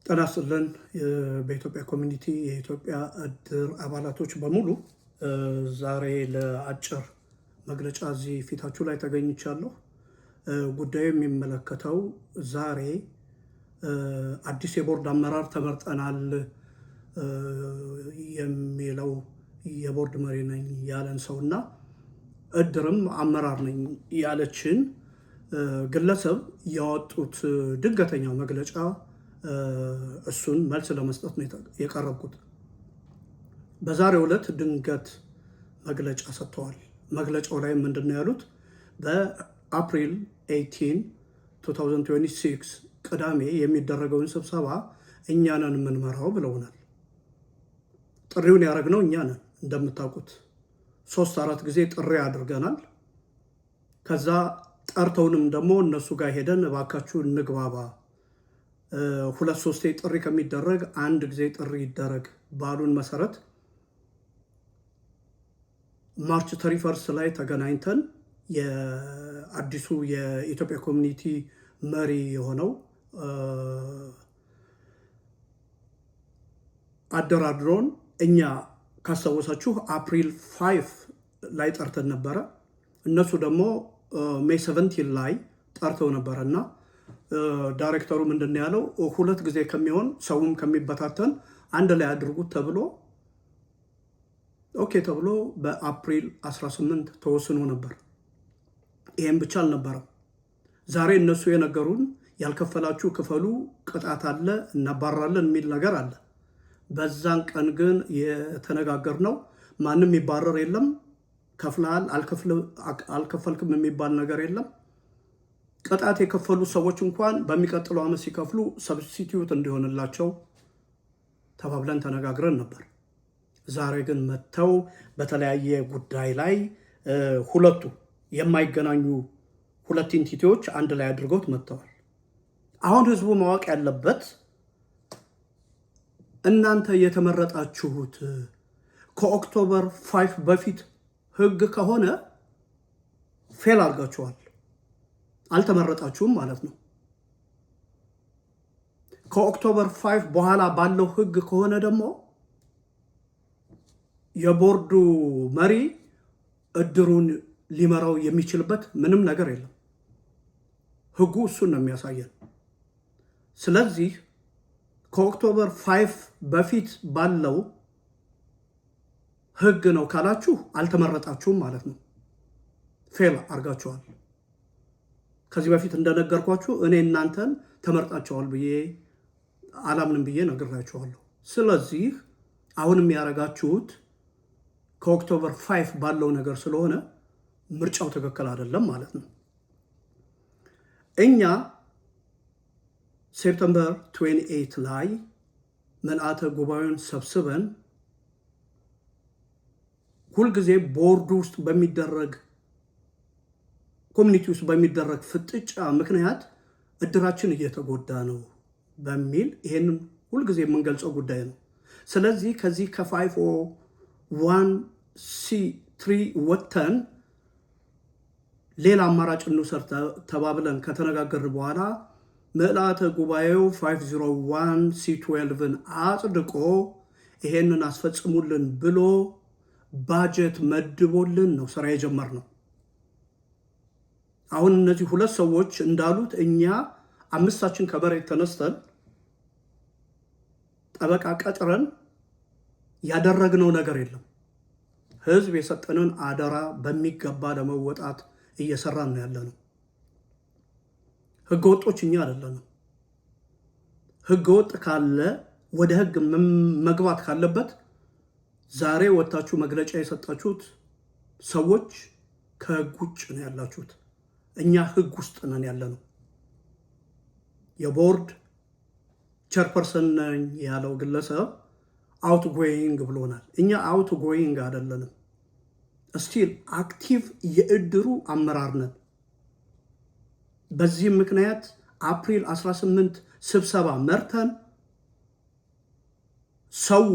ጤና ይስጥልን በኢትዮጵያ ኮሚኒቲ የኢትዮጵያ እድር አባላቶች በሙሉ ዛሬ ለአጭር መግለጫ እዚህ ፊታችሁ ላይ ተገኝቻለሁ። ጉዳዩ የሚመለከተው ዛሬ አዲስ የቦርድ አመራር ተመርጠናል የሚለው የቦርድ መሪ ነኝ ያለን ሰውና እድርም አመራር ነኝ ያለችን ግለሰብ ያወጡት ድንገተኛው መግለጫ እሱን መልስ ለመስጠት ነው የቀረብኩት። በዛሬው ዕለት ድንገት መግለጫ ሰጥተዋል። መግለጫው ላይ ምንድነው ያሉት? በአፕሪል 18 2026 ቅዳሜ የሚደረገውን ስብሰባ እኛ ነን የምንመራው ብለውናል። ጥሪውን ያደረግነው እኛ ነን። እንደምታውቁት 3-4 ጊዜ ጥሪ አድርገናል። ከዛ ጠርተውንም ደግሞ እነሱ ጋር ሄደን እባካችሁ እንግባባ፣ 2-3 ጥሪ ከሚደረግ አንድ ጊዜ ጥሪ ይደረግ ባሉን መሰረት ማርች 31 ላይ ተገናኝተን የአዲሱ የኢትዮጵያ ኮሚኒቲ መሪ የሆነው አደራድሮን እኛ ካስታወሳችሁ አፕሪል 5 ላይ ጠርተን ነበረ። እነሱ ደግሞ ሜይ 17 ላይ ጠርተው ነበረ እና ዳይሬክተሩ ምንድን ያለው 2 ጊዜ ከሚሆን ሰውም ከሚበታተን አንድ ላይ አድርጉት ተብሎ ኦኬ ተብሎ በአፕሪል 18 ተወስኖ ነበር። ይህም ብቻ አልነበረም። ዛሬ እነሱ የነገሩን ያልከፈላችሁ ክፈሉ፣ ቅጣት አለ፣ እናባራለን የሚል ነገር አለ። በዛን ቀን ግን የተነጋገርነው ማንም ይባረር የለም፣ ከፍለሃል አልከፈልክም የሚባል ነገር የለም። ቅጣት የከፈሉ ሰዎች እንኳን በሚቀጥለው ዓመት ሲከፍሉ ሰብስቲቲዩት እንዲሆንላቸው ተባብለን ተነጋግረን ነበር። ዛሬ ግን መጥተው በተለያየ ጉዳይ ላይ ሁለቱ የማይገናኙ ሁለት ኢንቲቲዎች አንድ ላይ አድርገውት መጥተዋል። አሁን ህዝቡ ማወቅ ያለበት እናንተ የተመረጣችሁት ከኦክቶበር 5 በፊት ህግ ከሆነ ፌል አድርጋችኋል፣ አልተመረጣችሁም ማለት ነው። ከኦክቶበር 5 በኋላ ባለው ህግ ከሆነ ደግሞ የቦርዱ መሪ እድሩን ሊመራው የሚችልበት ምንም ነገር የለም። ህጉ እሱን ነው የሚያሳየን። ስለዚህ ከኦክቶበር 5 በፊት ባለው ህግ ነው ካላችሁ አልተመረጣችሁም ማለት ነው። ፌል አድርጋችኋል። ከዚህ በፊት እንደነገርኳችሁ እኔ እናንተን ተመርጣችኋል ብዬ አላምንም ብዬ ነግራችኋለሁ። ስለዚህ አሁንም ያደረጋችሁት ከኦክቶበር 5 ባለው ነገር ስለሆነ ምርጫው ትክክል አይደለም ማለት ነው። እኛ ሴፕተምበር 28 ላይ ምልአተ ጉባኤውን ሰብስበን ሁልጊዜ ቦርዱ ውስጥ በሚደረግ ኮሚኒቲ ውስጥ በሚደረግ ፍጥጫ ምክንያት እድራችን እየተጎዳ ነው በሚል ይሄንን ሁልጊዜ የምንገልጸው ጉዳይ ነው። ስለዚህ ከዚህ ከ501c3 ወጥተን ሌላ አማራጭ እንውሰድ ተባብለን ከተነጋገርን በኋላ ምልአተ ጉባኤው 501c12ን አጽድቆ ይሄንን አስፈጽሙልን ብሎ ባጀት መድቦልን ነው ስራ የጀመርነው። አሁን እነዚህ ሁለት ሰዎች እንዳሉት እኛ 5ታችን ከመሬት ተነስተን ጠበቃ ቀጥረን ያደረግነው ነገር የለም። ህዝብ የሰጠንን አደራ በሚገባ ለመወጣት እየሰራን ነው ያለነው። ህገወጦች እኛ አይደለንም። ህገወጥ ካለ ወደ ህግ መግባት ካለበት ዛሬ ወጣችሁ መግለጫ የሰጣችሁት ሰዎች ከህግ ውጭ ነው ያላችሁት። እኛ ህግ ውስጥ ነን ያለነው። የቦርድ ቸርፐርሰን ነኝ ያለው ግለሰብ አውት ጎይንግ ብሎናል። እኛ አውት ጎይንግ አይደለንም። ስቲል አክቲቭ የእድሩ አመራር ነን። በዚህም ምክንያት አፕሪል 18 ስብሰባ መርተን ሰው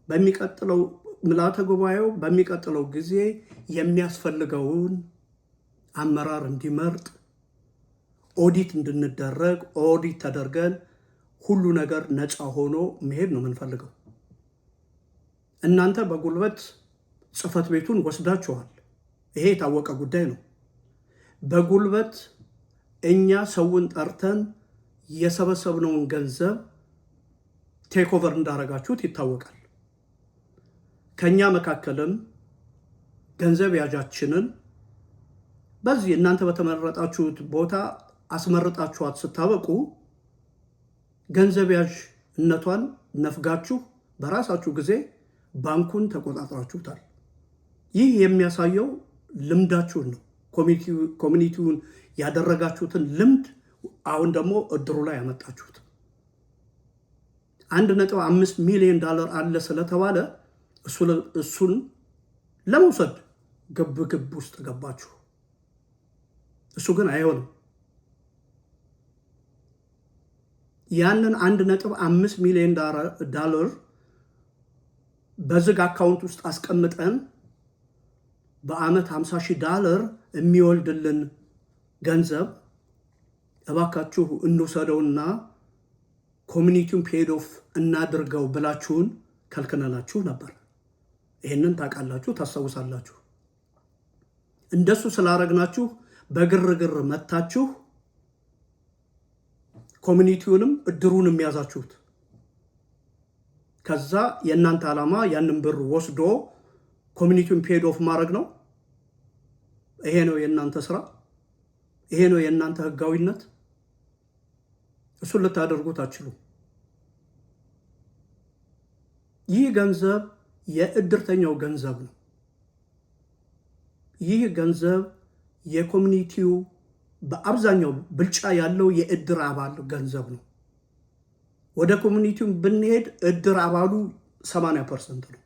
በሚቀጥለው ምልአተ ጉባኤው በሚቀጥለው ጊዜ የሚያስፈልገውን አመራር እንዲመርጥ ኦዲት እንድንደረግ ኦዲት ተደርገን ሁሉ ነገር ነፃ ሆኖ መሄድ ነው የምንፈልገው። እናንተ በጉልበት ጽሕፈት ቤቱን ወስዳችኋል። ይሄ የታወቀ ጉዳይ ነው። በጉልበት እኛ ሰውን ጠርተን የሰበሰብነውን ገንዘብ ቴክኦቨር እንዳረጋችሁት ይታወቃል። ከኛ መካከልም ገንዘብ ያዣችንን በዚህ እናንተ በተመረጣችሁት ቦታ አስመርጣችኋት ስታበቁ ገንዘብ ያዥነቷን ነፍጋችሁ በራሳችሁ ጊዜ ባንኩን ተቆጣጥራችሁታል። ይህ የሚያሳየው ልምዳችሁን ነው። ኮሚኒቲውን ያደረጋችሁትን ልምድ አሁን ደግሞ እድሩ ላይ ያመጣችሁት። $1.5 ሚሊዮን አለ ስለተባለ እሱን ለመውሰድ ግብ ውስጥ ገባችሁ። እሱ ግን አይሆንም። ያንን $1.5 ሚሊዮን በዝግ አካውንት ውስጥ አስቀምጠን በአመት $50,000 የሚወልድልን ገንዘብ እባካችሁ እንውሰደውና ኮሚኒቲውን ፔድ ኦፍ እናድርገው ብላችሁን ከልክነናችሁ ነበር። ይህንን ታውቃላችሁ፣ ታስታውሳላችሁ። እንደሱ ስላረግናችሁ በግርግር መታችሁ ኮሚኒቲውንም እድሩንም ያዛችሁት። ከዛ የእናንተ ዓላማ ያንን ብር ወስዶ ኮሚኒቲውን ፔድ ኦፍ ማድረግ ነው። ይሄ ነው የእናንተ ስራ፣ ይሄ ነው የእናንተ ህጋዊነት። እሱን ልታደርጉት አትችሉ። ይህ ገንዘብ የእድርተኛው ገንዘብ ነው። ይህ ገንዘብ የኮሚኒቲው በአብዛኛው ብልጫ ያለው የእድር አባል ገንዘብ ነው። ወደ ኮሚኒቲው ብንሄድ እድር አባሉ 80% ነው።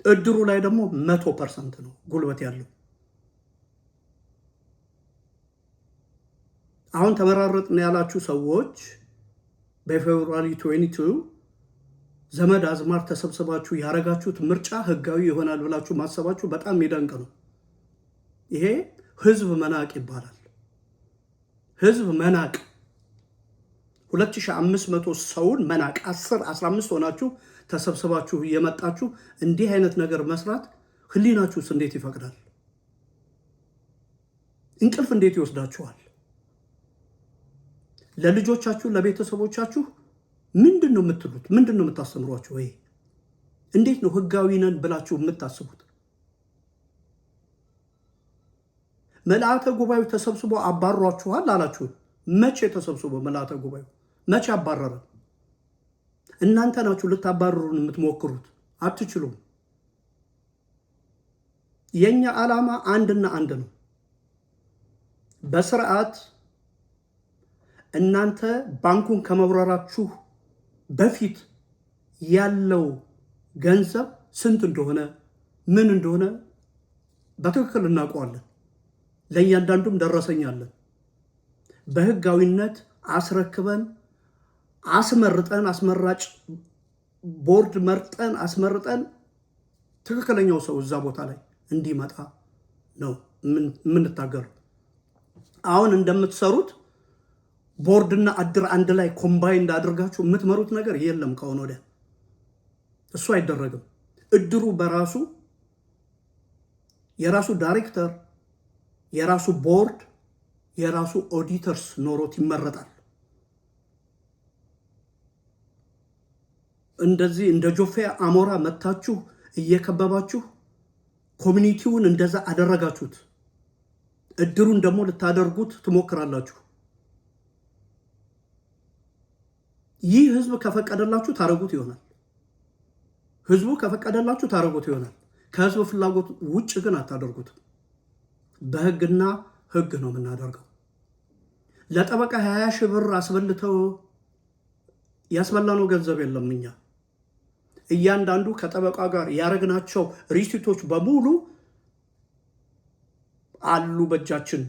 እድሩ ላይ ደግሞ 100% ነው ጉልበት ያለው። አሁን ተመራረጥን ያላችሁ ሰዎች በፌብሩዋሪ 22 ዘመድ አዝማር ተሰብስባችሁ ያረጋችሁት ምርጫ ህጋዊ ይሆናል ብላችሁ ማሰባችሁ በጣም የሚደንቅ ነው። ይሄ ህዝብ መናቅ ይባላል። ህዝብ መናቅ 2500 ሰውን መናቅ 10-15 ሆናችሁ ተሰብስባችሁ የመጣችሁ እንዲህ አይነት ነገር መስራት ህሊናችሁስ እንዴት ይፈቅዳል? እንቅልፍ እንዴት ይወስዳችኋል? ለልጆቻችሁ ለቤተሰቦቻችሁ ምንድን ነው የምትሉት? ምንድን ነው የምታስተምሯቸው? ወይ እንዴት ነው ህጋዊ ነን ብላችሁ የምታስቡት? መልአተ ጉባኤው ተሰብስቦ አባሯችኋል አላችሁ። መቼ ተሰብስቦ መልአተ ጉባኤው መቼ አባረረ? እናንተ ናችሁ ልታባረሩን የምትሞክሩት። አትችሉም። የኛ ዓላማ አንድና አንድ ነው። በስርዓት እናንተ ባንኩን ከመብረራችሁ በፊት ያለው ገንዘብ ስንት እንደሆነ ምን እንደሆነ በትክክል እናውቀዋለን። ለእያንዳንዱም ደረሰኛለን። በህጋዊነት አስረክበን አስመርጠን አስመራጭ ቦርድ መርጠን አስመርጠን ትክክለኛው ሰው እዛ ቦታ ላይ እንዲመጣ ነው የምንታገለው። አሁን እንደምትሰሩት ቦርድና እድር አንድ ላይ ኮምባይንድ አድርጋችሁ የምትመሩት ነገር የለም። ከሆነ ወዲያ እሱ አይደረግም። እድሩ በራሱ የራሱ ዳይሬክተር፣ የራሱ ቦርድ፣ የራሱ ኦዲተርስ ኖሮት ይመረጣል። እንደዚህ እንደ ጆፌ አሞራ መታችሁ እየከበባችሁ ኮሚኒቲውን እንደዛ አደረጋችሁት። እድሩን ደግሞ ልታደርጉት ትሞክራላችሁ። ይህ ህዝብ ከፈቀደላችሁ ታረጉት ይሆናል። ህዝቡ ከፈቀደላችሁ ታረጉት ይሆናል። ከህዝብ ፍላጎት ውጭ ግን አታደርጉት። በህግና ህግ ነው የምናደርገው። ለጠበቃ 20 ሺህ ብር አስበልተው ያስበላነው ገንዘብ የለም። እኛ እያንዳንዱ ከጠበቃ ጋር ያረግናቸው ሪሲቶች በሙሉ አሉ በእጃችን።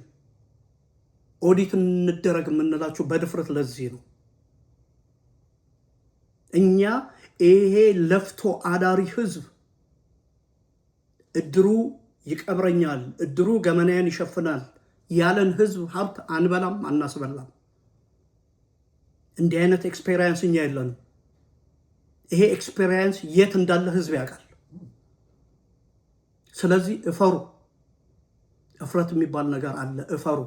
ኦዲት እንደረግ የምንላቸው በድፍረት ለዚህ ነው። እኛ ይሄ ለፍቶ አዳሪ ህዝብ እድሩ ይቀብረኛል፣ እድሩ ገመናያን ይሸፍናል ያለን ህዝብ ሀብት አንበላም፣ አናስበላም። እንዲህ አይነት ኤክስፔሪየንስ እኛ የለንም። ይሄ ኤክስፔሪየንስ የት እንዳለ ህዝብ ያውቃል። ስለዚህ እፈሩ። እፍረት የሚባል ነገር አለ። እፈሩ።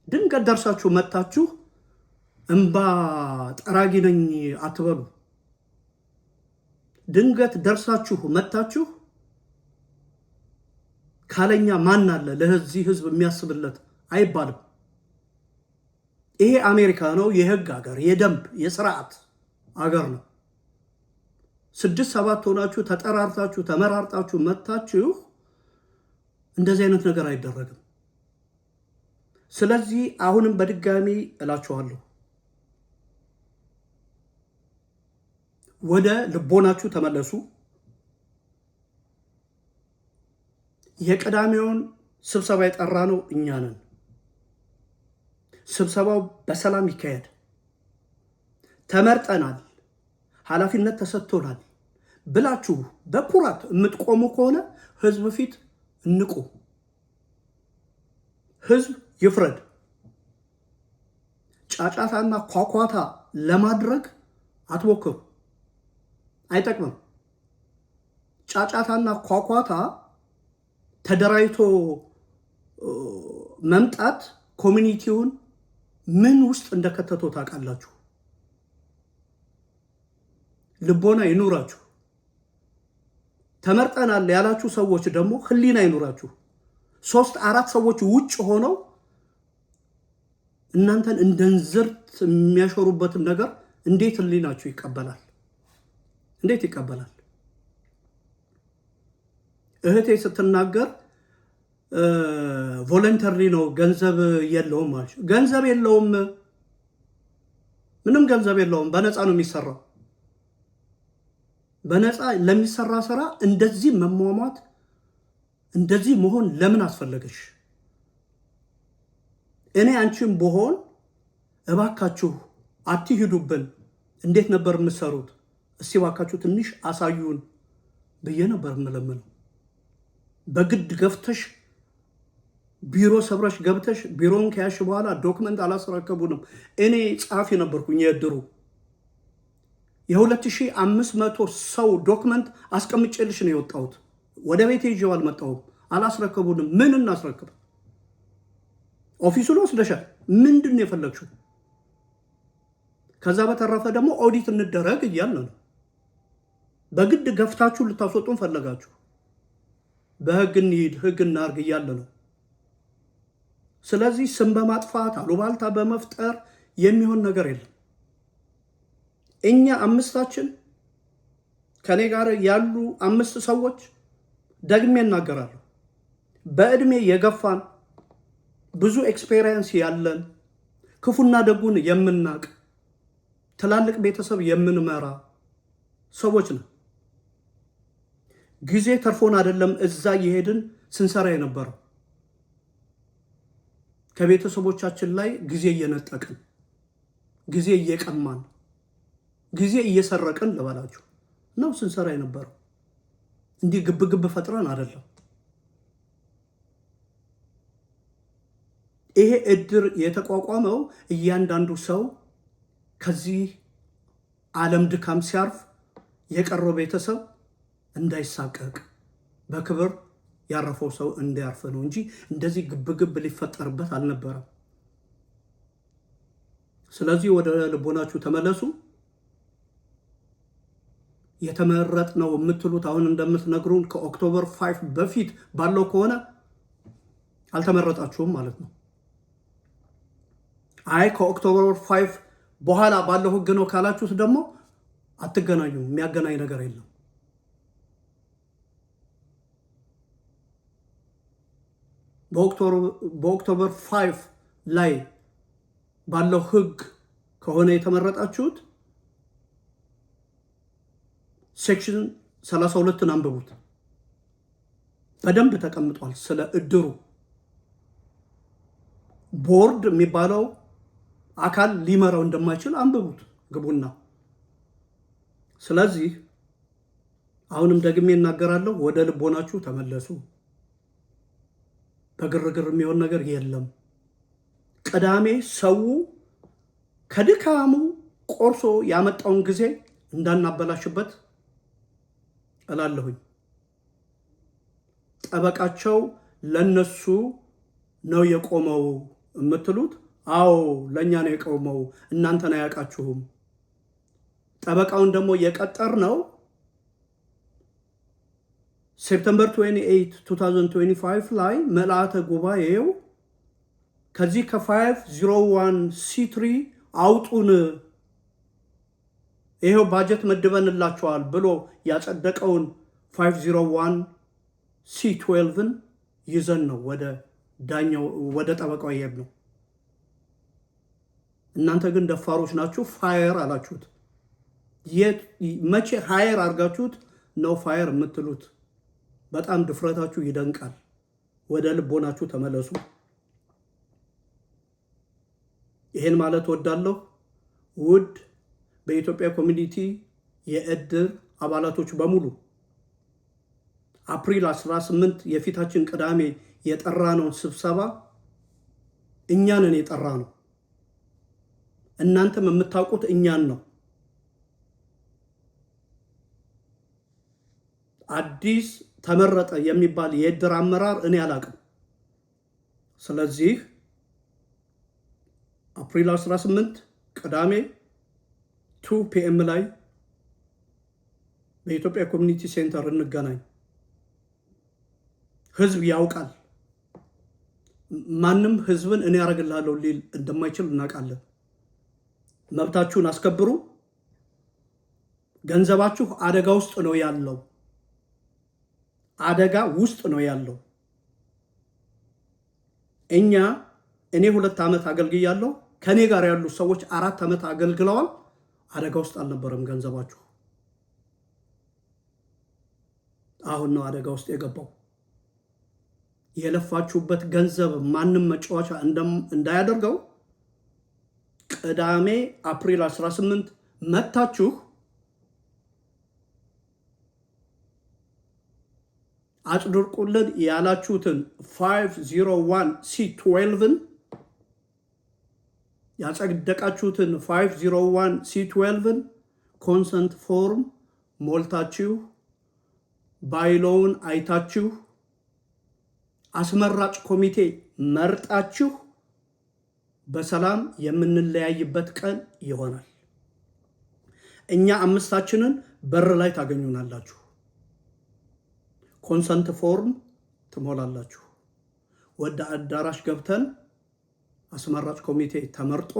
ድንገት ደርሳችሁ መታችሁ እንባ ጠራጊ ነኝ አትበሉ። ድንገት ደርሳችሁ መታችሁ ካለኛ ማን አለ ለዚህ ህዝብ የሚያስብለት አይባልም። ይሄ አሜሪካ ነው፣ የህግ ሀገር፣ የደንብ የስርዓት ሀገር ነው። 6-7 ሆናችሁ ተጠራርታችሁ ተመራርጣችሁ መታችሁ እንደዚህ አይነት ነገር አይደረግም። ስለዚህ አሁንም በድጋሚ እላችኋለሁ ወደ ልቦናችሁ ተመለሱ። የቅዳሜውን ስብሰባ የጠራ ነው እኛ ነን። ስብሰባው በሰላም ይካሄድ። ተመርጠናል፣ ኃላፊነት ተሰጥቶናል ብላችሁ በኩራት የምትቆሙ ከሆነ ህዝብ ፊት እንቁ። ህዝብ ይፍረድ። ጫጫታና ኳኳታ ለማድረግ አትሞክሩ፣ አይጠቅምም። ጫጫታና ኳኳታ ተደራጅቶ መምጣት ኮሚኒቲውን ምን ውስጥ እንደከተተው ታውቃላችሁ። ልቦና ይኑራችሁ። ተመርጠናል ያላችሁ ሰዎች ደግሞ ህሊና ይኑራችሁ። 3-4 ሰዎች ውጭ ሆነው እናንተን እንደንዝርት የሚያሾሩበትን ነገር እንዴት ህሊናችሁ ይቀበላል? እንዴት ይቀበላል? እህቴ ስትናገር ቮለንተሪ ነው፣ ገንዘብ የለውም ማለት። ገንዘብ የለውም፣ ምንም ገንዘብ የለውም። በነፃ ነው የሚሰራው። በነፃ ለሚሰራ ስራ እንደዚህ መሟሟት፣ እንደዚህ መሆን ለምን አስፈለገሽ? እኔ አንቺም ብሆን እባካችሁ አትሂዱብን፣ እንዴት ነበር የምትሰሩት? እስቲ እባካችሁ ትንሽ አሳዩን ብዬ ነበር የምለምነው። በግድ ገፍተሽ ቢሮ ሰብረሽ ገብተሽ ቢሮውን ከያሽ በኋላ ዶክመንት አላስረከቡንም። እኔ ጸሐፊ ነበርኩኝ የእድሩ። የ2500 ሰው ዶክመንት አስቀምጬልሽ ነው የወጣሁት። ወደ ቤት ይዤው አልመጣሁም። አላስረከቡንም። ምን እናስረክብ? ኦፊሱን ወስደሻል። ምንድን ነው የፈለግሽው? ከዛ በተረፈ ደግሞ ኦዲት እንደረግ እያልን ነው። በግድ ገፍታችሁ ልታስወጡን ፈለጋችሁ። በህግ እንሂድ፣ ህግ እናርግ እያለ ነው። ስለዚህ ስም በማጥፋት አሉባልታ በመፍጠር የሚሆን ነገር የለም። እኛ አምስታችን ከኔ ጋር ያሉ 5 ሰዎች ደግሜ እናገራለሁ፣ በእድሜ የገፋን ብዙ ኤክስፔሪየንስ ያለን ክፉና ደጉን የምናቅ ትላልቅ ቤተሰብ የምንመራ ሰዎች ነው። ጊዜ ተርፎን አይደለም እዛ የሄድን ስንሰራ የነበረው። ከቤተሰቦቻችን ላይ ጊዜ እየነጠቅን፣ ጊዜ እየቀማን፣ ጊዜ እየሰረቅን ልበላችሁ ነው ስንሰራ የነበረው። እንዲህ ግብ ፈጥረን አይደለም። ይሄ እድር የተቋቋመው እያንዳንዱ ሰው ከዚህ ዓለም ድካም ሲያርፍ የቀረው ቤተሰብ እንዳይሳቀቅ በክብር ያረፈው ሰው እንዲያርፍ ነው እንጂ እንደዚህ ግብ ሊፈጠርበት አልነበረም። ስለዚህ ወደ ልቦናችሁ ተመለሱ። የተመረጥ ነው የምትሉት አሁን እንደምትነግሩን ከኦክቶበር 5 በፊት ባለው ከሆነ አልተመረጣችሁም ማለት ነው። አይ ከኦክቶበር 5 በኋላ ባለው ህግ ነው ካላችሁት ደግሞ አትገናኙም። የሚያገናኝ ነገር የለም። በኦክቶበር 5 ላይ ባለው ህግ ከሆነ የተመረጣችሁት ሴክሽን 32ን አንብቡት። በደንብ ተቀምጧል። ስለ እድሩ ቦርድ የሚባለው አካል ሊመራው እንደማይችል አንብቡት፣ ግቡና። ስለዚህ አሁንም ደግሜ እናገራለሁ፣ ወደ ልቦናችሁ ተመለሱ። በግርግር የሚሆን ነገር የለም። ቅዳሜ ሰው ከድካሙ ቆርሶ ያመጣውን ጊዜ እንዳናበላሽበት እላለሁኝ። ጠበቃቸው ለነሱ ነው የቆመው የምትሉት? አዎ ለኛ ነው የቆመው፣ እናንተን አያውቃችሁም። ጠበቃውን ደግሞ የቀጠር ነው ሴፕቴምበር 28 2025 ላይ መልአተ ጉባኤው ከዚህ ከ501 C3 አውጡን፣ ይሄው ባጀት መድበንላቸዋል ብሎ ያጸደቀውን 501 C12ን ይዘን ነው ወደ ጠበቃው ይሄድ ነው። እናንተ ግን ደፋሮች ናችሁ። ፋየር አላችሁት። መቼ ሃየር አድርጋችሁት ነው ፋየር የምትሉት? በጣም ድፍረታችሁ ይደንቃል። ወደ ልቦናችሁ ተመለሱ። ይሄን ማለት ወዳለሁ። ውድ በኢትዮጵያ ኮሚኒቲ የእድር አባላቶች በሙሉ አፕሪል 18 የፊታችን ቅዳሜ የጠራነውን ስብሰባ እኛንን የጠራነው። እናንተም የምታውቁት እኛን ነው። አዲስ ተመረጠ የሚባል የእድር አመራር እኔ አላቅም። ስለዚህ አፕሪል 18 ቅዳሜ 2 PM ላይ በኢትዮጵያ ኮሚኒቲ ሴንተር እንገናኝ። ህዝብ ያውቃል። ማንም ህዝብን እኔ ያደርግልሃለሁ ሊል እንደማይችል እናውቃለን። መብታችሁን አስከብሩ። ገንዘባችሁ አደጋ ውስጥ ነው ያለው። አደጋ ውስጥ ነው ያለው። እኔ 2 ዓመት አገልግያለሁ። ከኔ ጋር ያሉ ሰዎች 4 ዓመት አገልግለዋል። አደጋ ውስጥ አልነበረም ገንዘባችሁ። አሁን ነው አደጋ ውስጥ የገባው። የለፋችሁበት ገንዘብ ማንም መጫወቻ እንዳያደርገው ቅዳሜ አፕሪል 18 መታችሁ አጽድቁልን ያላችሁትን 501 C12ን ያጸደቃችሁትን 501 C12ን ኮንሰንት ፎርም ሞልታችሁ ባይሎውን አይታችሁ አስመራጭ ኮሚቴ መርጣችሁ በሰላም የምንለያይበት ቀን ይሆናል። እኛ 5ታችንን በር ላይ ታገኙናላችሁ። ኮንሰንት ፎርም ትሞላላችሁ። ወደ አዳራሽ ገብተን አስመራጭ ኮሚቴ ተመርጦ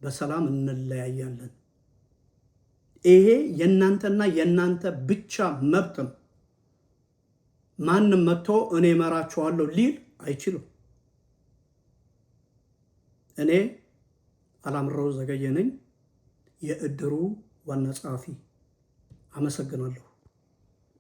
በሰላም እንለያያለን። ይሄ የእናንተና የእናንተ ብቻ መብት ነው። ማንም መጥቶ እኔ እመራችኋለሁ ሊል አይችልም። እኔ አላምረው ዘገየ ነኝ፣ የእድሩ ዋና ጸሐፊ። አመሰግናለሁ።